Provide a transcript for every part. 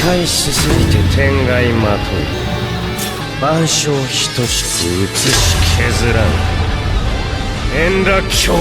いしすぎて天外まとい万象等しく映し削らん円羅経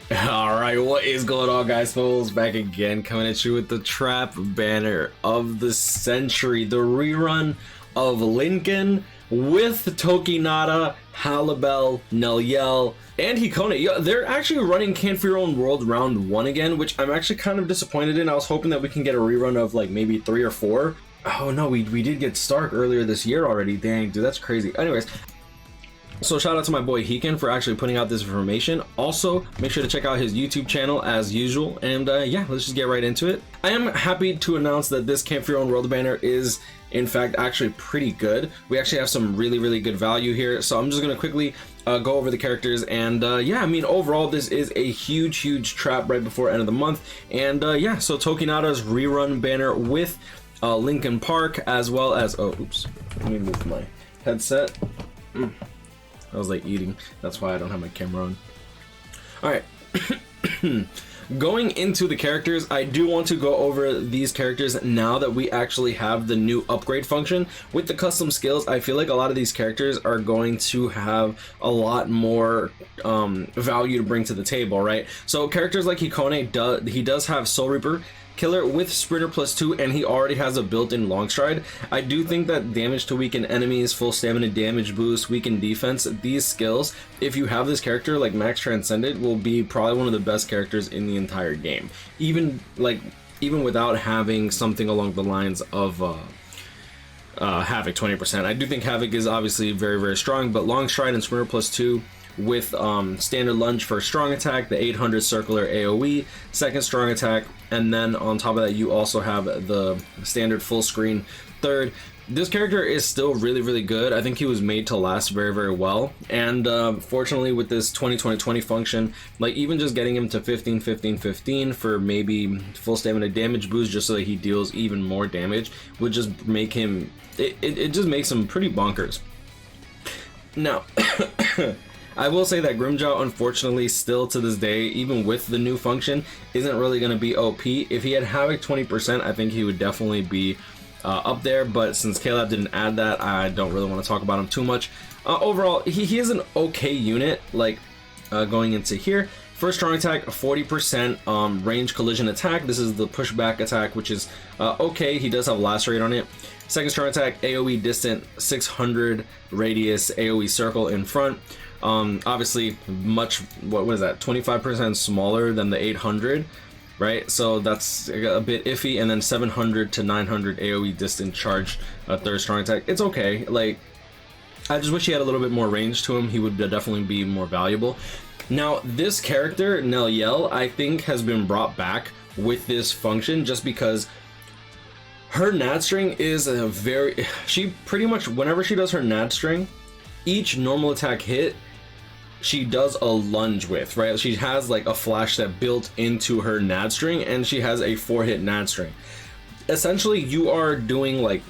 典。 Alright, what is going on, guys? Fools back again, coming at you with the trap banner of the century, the rerun of Lincoln with Tokinada, Halibel, Neliel, and Hikone. Yeah, they're actually running Cfyow World Round 1 again, which I'm actually kind of disappointed in. I was hoping that we can get a rerun of like maybe 3 or 4. Oh no, we did get Stark earlier this year already. Dang, dude, that's crazy. Anyways, so shout out to my boy Hikone for actually putting out this information. Also, make sure to check out his YouTube channel as usual. And yeah, let's just get right into it. I am happy to announce that this Cfyow World banner is in fact actually pretty good. We actually have some really good value here. So I'm just gonna quickly go over the characters. And yeah, I mean, overall, this is a huge trap right before end of the month. And yeah, so Tokinada's rerun banner with Lincoln Park, as well as, oh, oops, let me move my headset. I was like eating, that's why I don't have my camera on. Alright, going into the characters, I do want to go over these characters now that we actually have the new upgrade function. With the custom skills, I feel like a lot of these characters are going to have a lot more value to bring to the table, right? So characters like Hikone, he does have Soul Reaper Killer with Sprinter +2, and he already has a built-in long stride. I do think that damage to weaken enemies, full stamina damage boost, weaken defense, these skills, if you have this character like Max Transcended, will be probably one of the best characters in the entire game. Even without having something along the lines of Havoc 20%. I do think Havoc is obviously very strong, but long stride and Sprinter +2 with standard lunge for strong attack, the 800 circular AoE, second strong attack, and then on top of that you also have the standard full screen third. This character is still really good. I think he was made to last very well, and fortunately with this 2020 function, like even just getting him to 15 for maybe full stamina damage boost just so that he deals even more damage would just make him, it just makes him pretty bonkers. Now I will say that Grimmjow, unfortunately, still to this day, even with the new function, isn't really going to be OP. If he had Havoc 20%, I think he would definitely be up there, but since Caleb didn't add that, I don't really want to talk about him too much. Overall, he is an okay unit, like going into here. First strong attack, 40% range collision attack. This is the pushback attack, which is okay. He does have lacerate on it. Second strong attack, AoE distant, 600 radius AoE circle in front. Obviously much, what was that, 25% smaller than the 800, right? So that's a bit iffy. And then 700 to 900 AoE distant charge, third strong attack. It's okay. Like, I just wish he had a little bit more range to him. He would definitely be more valuable. Now this character Neliel, I think, has been brought back with this function just because her nad string is a very, she pretty much, whenever she does her nad string, each normal attack hit she does a lunge with, right? She has like a flash step built into her nad string, and she has a 4-hit nad string. Essentially, you are doing like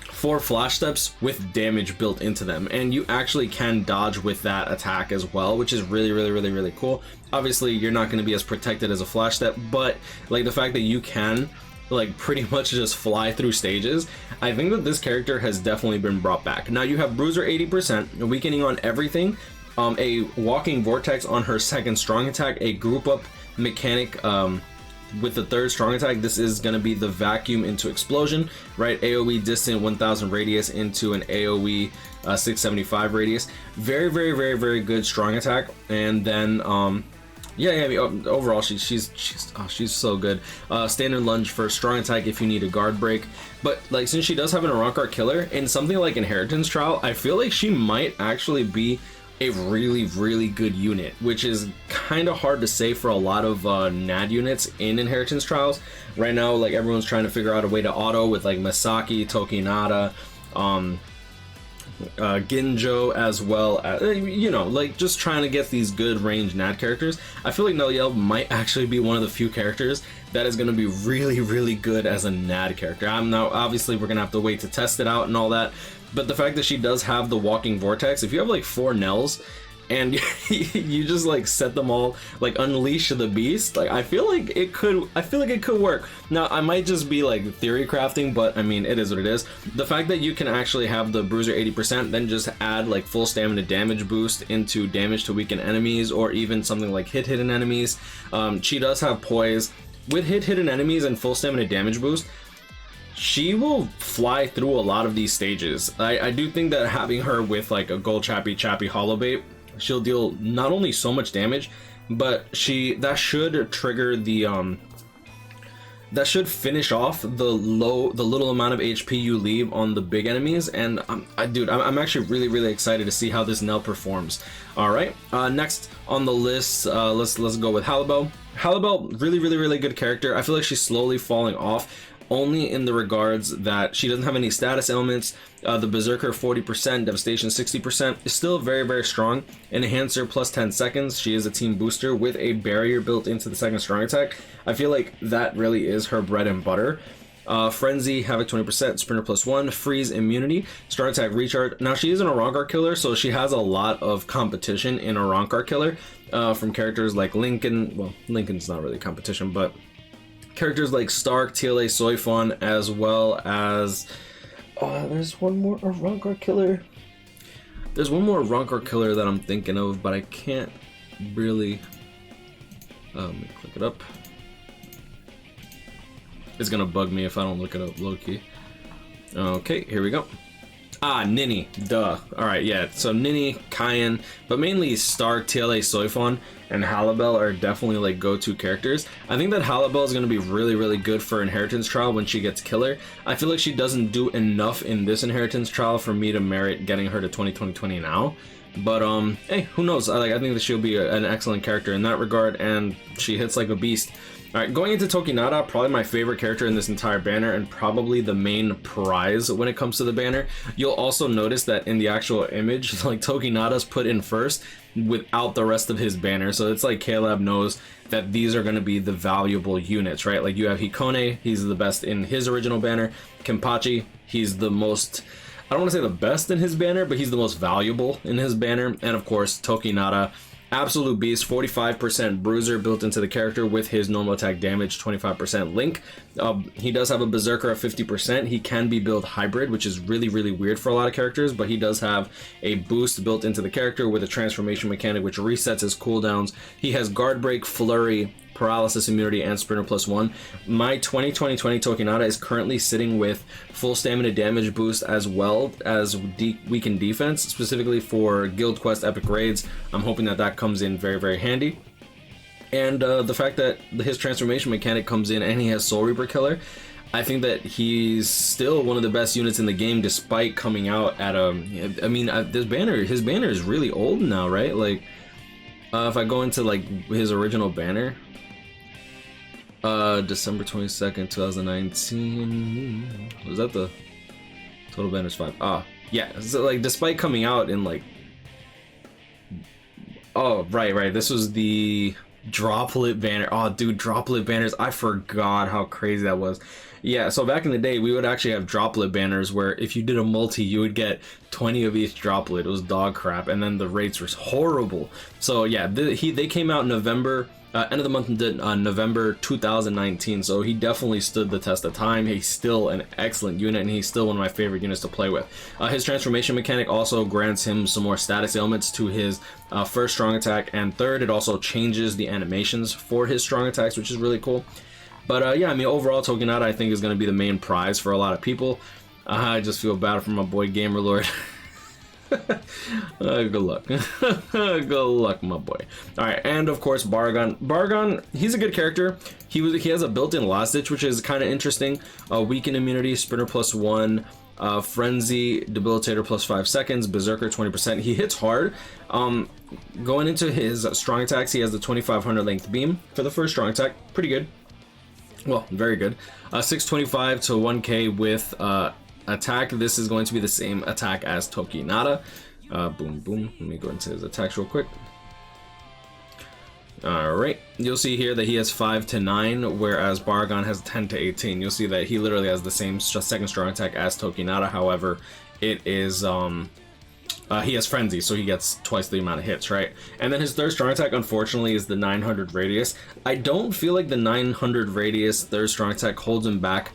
4 flash steps with damage built into them, and you actually can dodge with that attack as well, which is really cool. Obviously, you're not going to be as protected as a flash step, but like the fact that you can like pretty much just fly through stages, I think that this character has definitely been brought back. Now you have Bruiser 80%, weakening on everything, a walking vortex on her second strong attack, a group up mechanic with the third strong attack. This is going to be the vacuum into explosion, right? AoE distant 1000 radius into an AoE 675 radius. Very good strong attack. And then yeah, I mean, overall she's so good. Standard lunge for strong attack if you need a guard break. But like, since she does have an Arankar killer in something like Inheritance Trial, I feel like she might actually be a really good unit, which is kind of hard to say for a lot of NAD units in Inheritance Trials. Right now, like, everyone's trying to figure out a way to auto with like Masaki, Tokinada, Ginjo, as well as, you know, like just trying to get these good range NAD characters. I feel like Neliel might actually be one of the few characters that is going to be really good as a NAD character. Now obviously we're gonna have to wait to test it out and all that, but the fact that she does have the walking vortex, if you have like 4 Nels and you just like set them all, like unleash the beast. Like I feel like it could work. Now I might just be like theory crafting, but I mean it is what it is. The fact that you can actually have the bruiser 80%, then just add like full stamina damage boost into damage to weaken enemies, or even something like hidden enemies. She does have poise with hidden enemies and full stamina damage boost. She will fly through a lot of these stages. I do think that having her with like a gold chappy holobait, she'll deal not only so much damage, but that should trigger the that should finish off the little amount of HP you leave on the big enemies. And I'm actually really excited to see how this Nel performs. All right, next on the list, let's go with Halibel. Halibel, really good character. I feel like she's slowly falling off, only in the regards that she doesn't have any status elements. The Berserker 40%, Devastation 60% is still very strong. Enhancer plus 10 seconds. She is a team booster with a barrier built into the second strong attack. I feel like that really is her bread and butter. Frenzy, Havoc 20%, Sprinter plus 1, Freeze immunity, strong attack recharge. Now she is an Arankar killer, so she has a lot of competition in Arankar killer from characters like Lincoln. Well, Lincoln's not really competition, but characters like Stark, TLA Soifon, as well as there's one more Arankar killer. There's one more Arankar killer that I'm thinking of, but I can't really. Let me click it up. It's gonna bug me if I don't look it up low-key. Okay, here we go. Nini, duh. Alright, yeah, so Nini, Cayenne, but mainly Stark, TLA Soifon, and Halibel are definitely like go-to characters. I think that Halibel is going to be really good for Inheritance Trial when she gets Killer. I feel like she doesn't do enough in this Inheritance Trial for me to merit getting her to 2020 now. But hey, who knows? I think that she'll be an excellent character in that regard, and she hits like a beast. Alright, going into Tokinada, probably my favorite character in this entire banner, and probably the main prize when it comes to the banner. You'll also notice that in the actual image, like Tokinada's put in first without the rest of his banner, so it's like Caleb knows that these are going to be the valuable units, right? Like you have Hikone, he's the best in his original banner. Kenpachi, he's the most, I don't want to say the best in his banner, but he's the most valuable in his banner. And of course, Tokinada, absolute beast, 45% bruiser built into the character with his normal attack damage, 25% link. He does have a berserker of 50%. He can be built hybrid, which is really weird for a lot of characters, but he does have a boost built into the character with a transformation mechanic which resets his cooldowns. He has guard break, flurry, paralysis immunity, and sprinter plus 1. My 2020 Tokinada is currently sitting with full stamina damage boost as well as weakened defense, specifically for Guild Quest epic raids. I'm hoping that that comes in very handy. And the fact that his transformation mechanic comes in and he has Soul Reaper Killer, I think that he's still one of the best units in the game despite coming out at I mean, his banner is really old now, right? Like if I go into like his original banner, December 22nd, 2019. Was that the total banners 5? Yeah. So like, despite coming out in like, right. This was the droplet banner. Oh, dude, droplet banners. I forgot how crazy that was. Yeah. So back in the day, we would actually have droplet banners where if you did a multi, you would get 20 of each droplet. It was dog crap, and then the rates were horrible. So yeah, they came out in November. End of the month, November 2019, so he definitely stood the test of time. He's still an excellent unit, and he's still one of my favorite units to play with. His transformation mechanic also grants him some more status ailments to his first strong attack and third. It also changes the animations for his strong attacks, which is really cool. But yeah, I mean, overall, Tokinada I think is going to be the main prize for a lot of people. I just feel bad for my boy Gamerlord. Good luck. Good luck, my boy. Alright, and of course Baragon, he's a good character. He has a built-in last ditch, which is kind of interesting. Weaken immunity, sprinter plus 1, frenzy, debilitator plus 5 seconds, berserker 20%. He hits hard. Going into his strong attacks, he has the 2500 length beam for the first strong attack. Pretty good. Well, very good. 625 to 1k with attack. This is going to be the same attack as Tokinada. Boom. Let me go into his attacks real quick. Alright, you'll see here that he has 5 to 9, whereas Baragon has 10 to 18. You'll see that he literally has the same second strong attack as Tokinada. However, it is He has Frenzy, so he gets twice the amount of hits, right? And then his third strong attack, unfortunately, is the 900 radius. I don't feel like the 900 radius third strong attack holds him back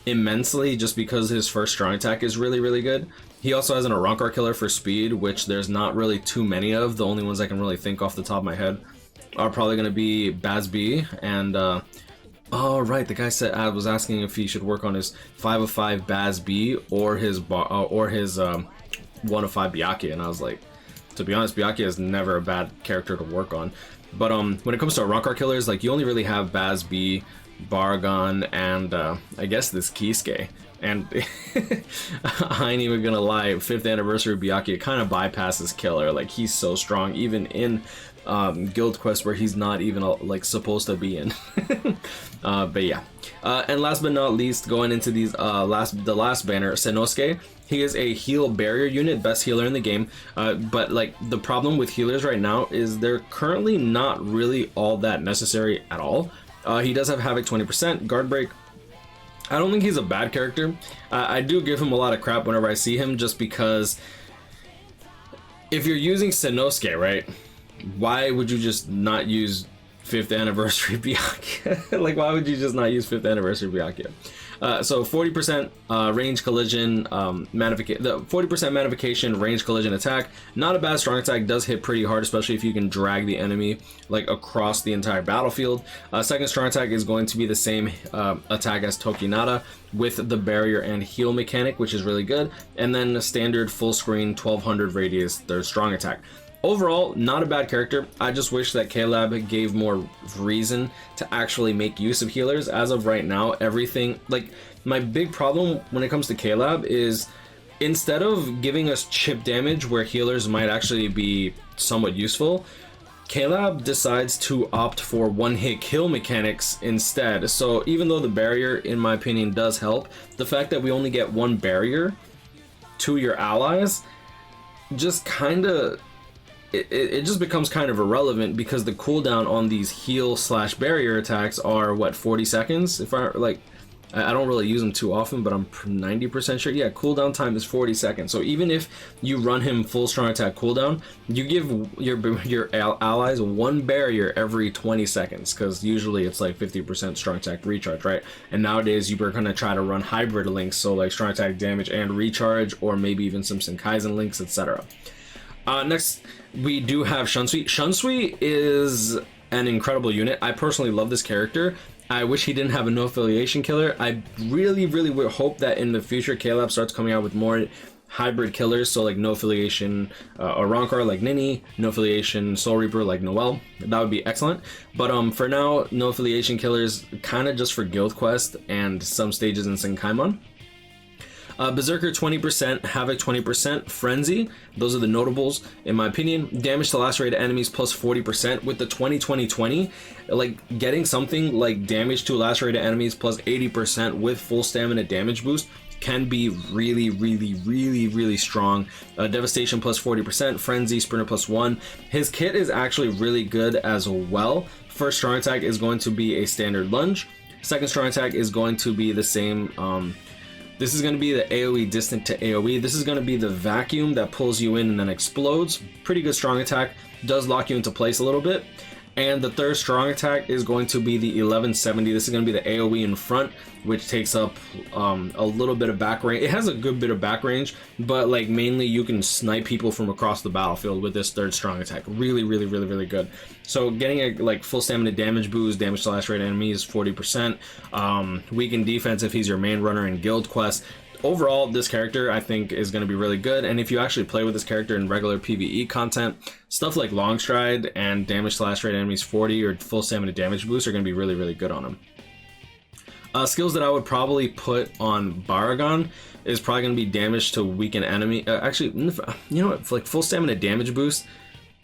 immensely, just because his first strong attack is really, really good. He also has an Arankar killer for speed, which there's not really too many of. The only ones I can really think off the top of my head are probably going to be Baz B and... oh, right, the guy said I was asking if he should work on his 5 of 5 Baz B or his 1 of 5 Byakuya, and I was like, to be honest, Byakuya is never a bad character to work on. But when it comes to Arankar killers, like, you only really have Baz B, Baragon, and I guess this Kisuke. And I ain't even gonna lie, 5th anniversary Byakuya kind of bypasses killer. Like, he's so strong, even in guild quest where he's not even like supposed to be in. But yeah, and last but not least, going into these the last banner, Sennosuke. He is a heal barrier unit, best healer in the game, but like the problem with healers right now is they're currently not really all that necessary at all. He does have Havoc 20%, guard break. I don't think he's a bad character. I do give him a lot of crap whenever I see him, just because if you're using Sennosuke, right, why would you just not use 5th anniversary Byakuya? Like, why would you just not use 5th anniversary Byakuya? So 40% range collision, 40% magnification, range collision attack. Not a bad strong attack, does hit pretty hard, especially if you can drag the enemy like across the entire battlefield. Second strong attack is going to be the same attack as Tokinada with the barrier and heal mechanic, which is really good. And then a standard full screen 1200 radius third strong attack. Overall, not a bad character. I just wish that K-Lab gave more reason to actually make use of healers. As of right now, everything, like, my big problem when it comes to K-Lab is instead of giving us chip damage where healers might actually be somewhat useful, K-Lab decides to opt for one-hit kill mechanics instead. So even though the barrier, in my opinion, does help, the fact that we only get one barrier to your allies just kind of... It just becomes kind of irrelevant, because the cooldown on these heal / barrier attacks are what, 40 seconds? If I don't really use them too often, but I'm 90% sure. Yeah, cooldown time is 40 seconds. So even if you run him full strong attack cooldown, you give your allies one barrier every 20 seconds, because usually it's like 50% strong attack recharge, right? And nowadays you are gonna try to run hybrid links, so like strong attack damage and recharge, or maybe even some Senkaizen links, etc. Next, we do have Shunsui. Shunsui is an incredible unit. I personally love this character. I wish he didn't have a no affiliation killer. I really, really would hope that in the future K-Lab starts coming out with more hybrid killers, so like no affiliation Arankar like Nini, no affiliation Soul Reaper like Noel. That would be excellent. But for now, no affiliation killers kind of just for guild quest and some stages in Senkaimon. Berserker 20%, Havoc 20%, Frenzy, those are the notables in my opinion. Damage to lacerated enemies plus 40% with the 20-20-20. Like, getting something like damage to lacerated enemies plus 80% with full stamina damage boost can be really, really, really, really strong. Devastation plus 40%, Frenzy, Sprinter plus 1. His kit is actually really good as well. First strong attack is going to be a standard lunge. Second strong attack is going to be the same. This is going to be the AoE distant to AoE. This is going to be the vacuum that pulls you in and then explodes. Pretty good strong attack. Does lock you into place a little bit. And the third strong attack is going to be the 1170. This is going to be the AoE in front, which takes up a little bit of back range. It has a good bit of back range, but like mainly you can snipe people from across the battlefield with this third strong attack. Really, really, really, really good. So getting a like full stamina damage boost, damage to last rate enemies 40%, weakened defense if he's your main runner in guild quest. Overall, this character I think is going to be really good, and if you actually play with this character in regular PvE content, stuff like long stride and damage to last rate enemies 40 or full stamina damage boost are going to be really, really good on him. Skills that I would probably put on Baragon is probably going to be damage to weaken enemy. Actually, you know what? Like full stamina damage boost,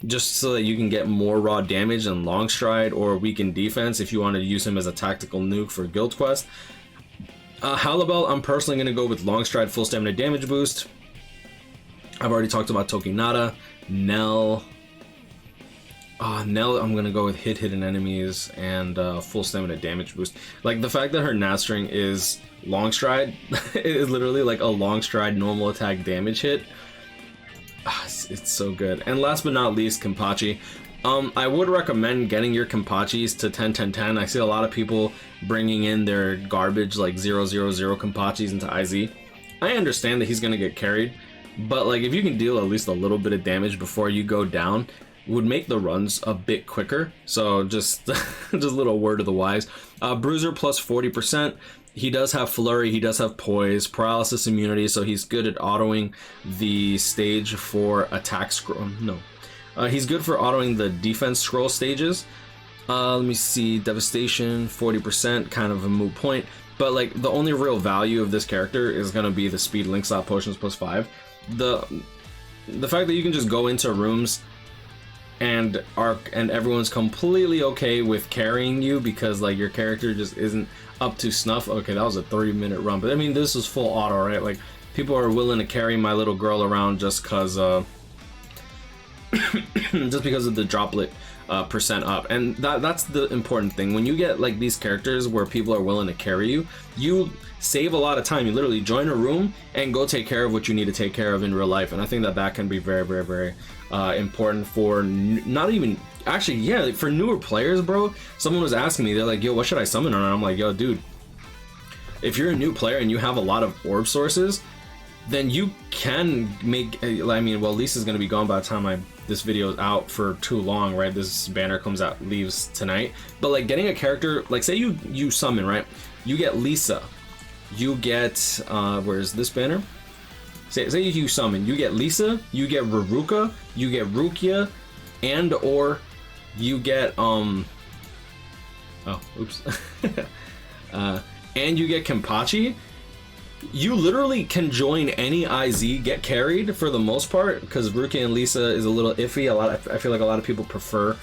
just so that you can get more raw damage than long stride or weaken defense if you want to use him as a tactical nuke for guild quest. Halibel, I'm personally going to go with long stride full stamina damage boost. I've already talked about Tokinada. Nel, I'm going to go with hidden enemies and full stamina damage boost. Like the fact that her nat string is long stride, it is literally like a long stride normal attack damage hit. It's so good. And last but not least, Kenpachi. I would recommend getting your Kenpachis to 10-10-10. I see a lot of people bringing in their garbage like 0-0-0 Kenpachis into IZ. I understand that he's gonna get carried, but like if you can deal at least a little bit of damage before you go down, would make the runs a bit quicker. So just just a little word of the wise. Bruiser plus 40%. He does have flurry, he does have poise, paralysis immunity, so he's good at autoing the stage for attack scroll. No, he's good for autoing the defense scroll stages. Let me see, devastation 40%, kind of a moot point. But like the only real value of this character is gonna be the speed link slot potions plus 5. The fact that you can just go into rooms and everyone's completely okay with carrying you because like your character just isn't up to snuff. Okay, that was a 30-minute run, but I mean this is full auto, right? Like people are willing to carry my little girl around just because just because of the droplet percent up, and that's the important thing. When you get like these characters where people are willing to carry you, you save a lot of time. You literally join a room and go take care of what you need to take care of in real life, and I think that can be very, very, very important for not even actually, yeah, like for newer players, bro. Someone was asking me, they're like, yo, what should I summon on? And I'm like, yo, dude, if you're a new player and you have a lot of orb sources, then you can make, I mean, well, Lisa's gonna be gone by the time this video is out for too long, right? This banner comes out, leaves tonight. But like getting a character, like say you summon, right? You get Lisa, you get, where's this banner? Say you summon, you get Lisa, you get Ruruka, you get Rukia, and or you get, oh, oops. And you get Kenpachi. You literally can join any IZ, get carried for the most part, because Rukia and Lisa is a little iffy. I feel like a lot of people prefer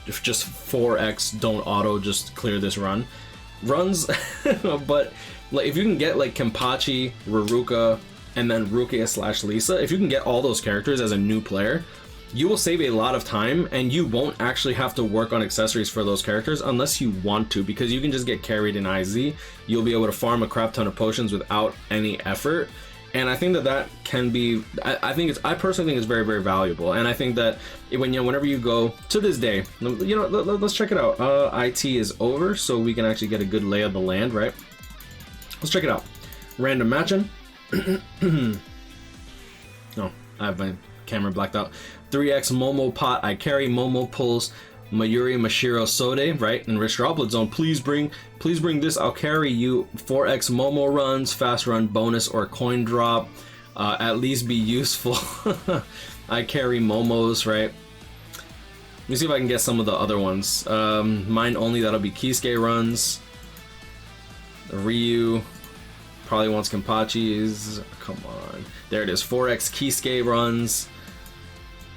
if just 4x don't auto just clear this runs. But like if you can get like Kenpachi, Ruruka, and then Rukia / Lisa, if you can get all those characters as a new player, you will save a lot of time and you won't actually have to work on accessories for those characters unless you want to, because you can just get carried in IZ. You'll be able to farm a crap ton of potions without any effort. And I think that can be, I personally think it's very, very valuable. And I think that whenever you go to this day, you know, let's check it out. IT is over, so we can actually get a good lay of the land, right? Let's check it out. Random matching. No, I have my camera blacked out. 3x Momo pot, I carry. Momo pulls Mayuri Mashiro Sode, right? And Rich Droplet Zone, please bring this, I'll carry you. 4x Momo runs, fast run bonus or coin drop, at least be useful. I carry Momos, right? Let me see if I can get some of the other ones. Mine only, that'll be Kisuke runs. Ryu probably wants Kenpachi's. Come on, there it is. 4x Kisuke runs.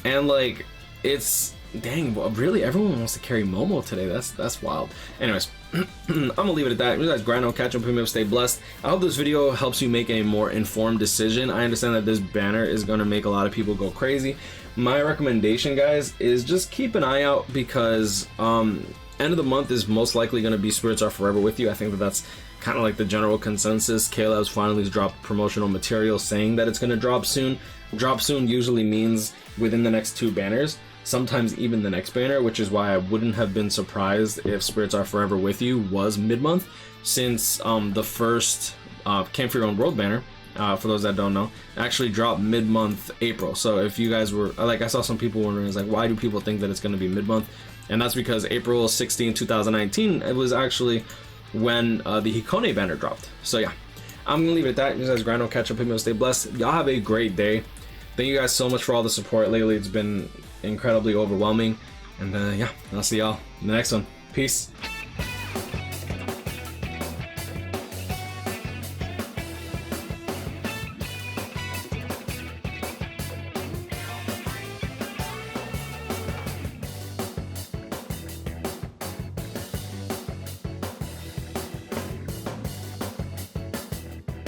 And like, it's, dang, really everyone wants to carry Momo today. That's wild. Anyways, I'm gonna leave it at that. You guys grind on, catch up, stay blessed. I hope this video helps you make a more informed decision. I understand that this banner is gonna make a lot of people go crazy. My recommendation, guys, is just keep an eye out, because end of the month is most likely gonna be Spirits Are Forever With You. I think that's kind of like the general consensus. Caleb's finally dropped promotional material saying that it's gonna drop soon. Drop soon usually means within the next 2 banners, sometimes even the next banner, which is why I wouldn't have been surprised if Spirits Are Forever With You was mid-month, since the first Camp for Your Own World banner, for those that don't know, actually dropped mid-month April. So if you guys were, like, I saw some people wondering, it's like, why do people think that it's going to be mid-month? And that's because April 16, 2019, it was actually when the Hikone banner dropped. So yeah, I'm gonna leave it at that. You guys grind on, catch up, stay blessed. Y'all have a great day. Thank you guys so much for all the support lately. It's been incredibly overwhelming. And yeah, I'll see y'all in the next one. Peace.